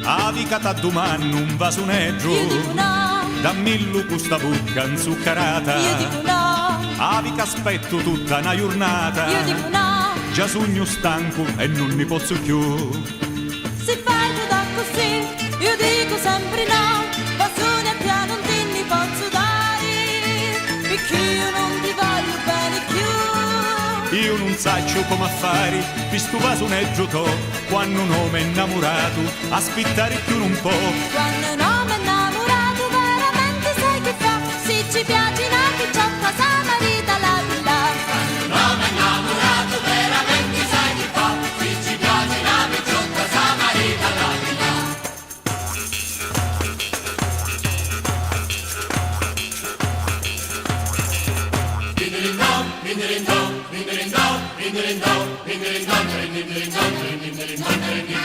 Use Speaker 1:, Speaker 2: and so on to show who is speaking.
Speaker 1: Avica t'addumanno un vasuneggio,
Speaker 2: Io dico no,
Speaker 1: dammi questa bucca inzuccherata.
Speaker 2: io dico no,
Speaker 1: Avica aspetto tutta una giornata,
Speaker 2: io dico no.
Speaker 1: già sogno stanco e non ne posso più.
Speaker 2: Se fai tutto così, io dico sempre no. Vasone a te non te ne posso dare, perché io non ti voglio bene più.
Speaker 1: Io non saccio come fare, visto vasuneggio to, quando un uomo è innamorato, aspettare più un po'.
Speaker 2: Quando un uomo è innamorato veramente sai che fa, se ci piace una picciocca sa marita la villa.
Speaker 3: Un uomo innamorato veramente sai che fa, se ci piace una picciotta sa marita la villa. Dindirindon, dindirindon, dindirindon, dindirindon, dindirindon, dindirindon, dindirindon, dindirindon.